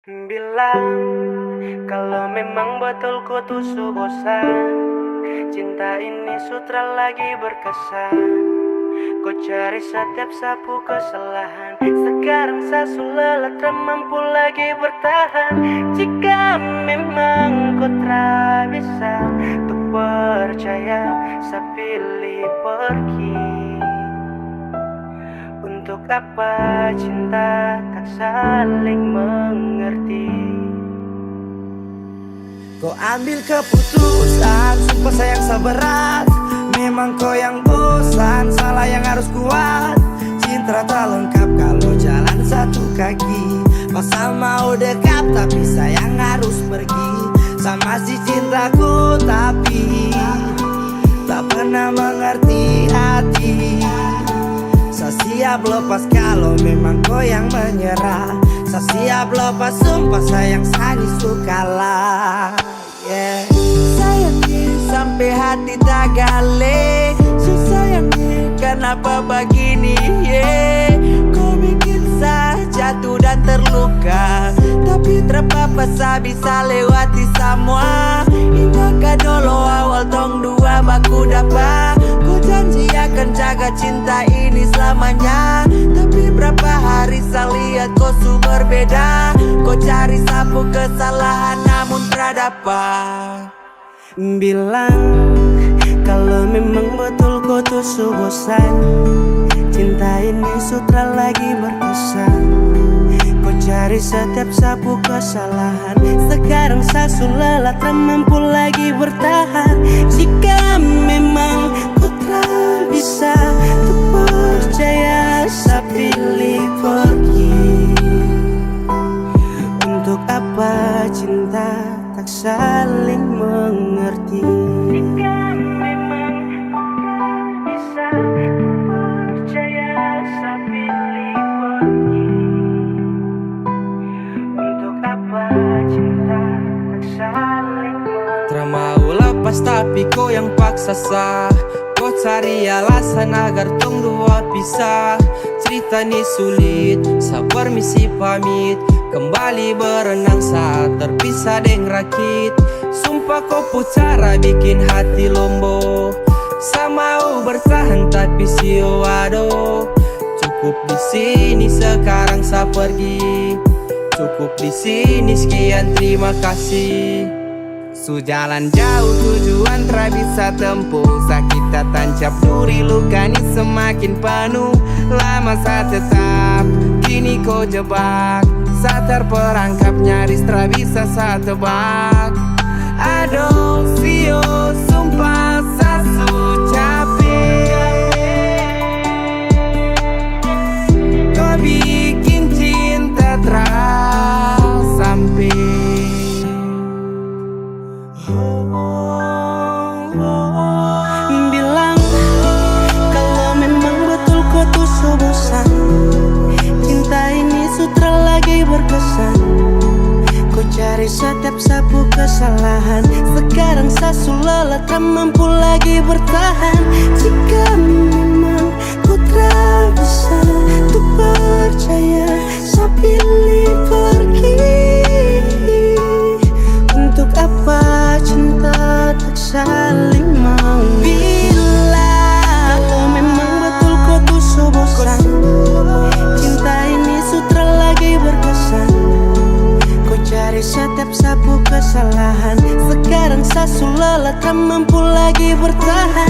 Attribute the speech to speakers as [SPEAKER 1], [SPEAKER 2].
[SPEAKER 1] Bilang kalau memang betul ku tuh bosan, cinta ini sutra lagi berkesan. Kau cari setiap sapu kesalahan, sekarang saya sudah tak mampu lagi bertahan. Jika memang kau tak bisa untuk percaya, saya pilih pergi. Untuk apa cinta tak saling mengerti?
[SPEAKER 2] Kau ambil keputusan, sumpah sayang seberat. Memang kau yang bosan, salah yang harus kuat. Cinta tak lengkap kalau jalan satu kaki. Masa mau dekat tapi sayang harus pergi. Sama si cintaku tapi tak pernah mengerti hati. Saya siap lepas kalau memang kau yang menyerah. Saya siap lepas sumpah sayang sani sukalah. Sayangnya sampai hati tak gale. Sayangnya kenapa begini kau bikin saya jatuh dan terluka. Tapi terpapa saya bisa lewati semua. Ingatkan dulu awal tong dua baku dapat. Ku janji akan jaga cinta ini selamanya. Tapi berapa hari saya lihat kau su berbeda. Kau cari sapu kesalahan namun tak dapat.
[SPEAKER 1] Bilang kalau memang betul kau tuh bosan, cinta ini sutra lagi berkesan. Kau cari setiap sapu kesalahan, sekarang saya sudah tak mampu lagi bertahan. Jika memang kau tak bisa untuk percaya, saya pilih pergi. Untuk apa cinta tak saling mengerti? Jika memang kau tak bisa percaya, saya pilih pergi. Untuk apa cinta tak saling mengerti?
[SPEAKER 2] Tak mau lepas tapi kau yang paksa sah. Kau cari alasan agar tong dua pisah. Cerita ni sulit, saya permisi pamit. Kembali berenang saat terpisah deng rakit. Sumpah kau pucara bikin hati lombo. Saya mau bertahan tapi sio aduh. Cukup di sini sekarang saya pergi. Cukup di sini sekian terima kasih. Jalan jauh tujuan tak bisa tempuh. Sakit tak tancap duri luka ni semakin penuh. Lama saya tetap, kini kau jebak. Saya terperangkap nyaris tak bisa saya tebak. Aduh sio sumpah saya su capek. Kau bikin cinta terus sampai.
[SPEAKER 1] Bilang kalau memang betul kau tuh bosan, cinta ini sutra lagi berkesan. Kau cari setiap sapu kesalahan, sekarang saya sudah tak mampu lagi bertahan. Jika memang kau tak bisa untuk percaya, saya pilih pergi. Untuk apa cinta tak saling mengerti? Bila kalau memang betul kau tuh bosan, cinta ini sutra lagi berkesan. Kau cari setiap sapu kesalahan, sekarang saya sudah tak mampu lagi bertahan.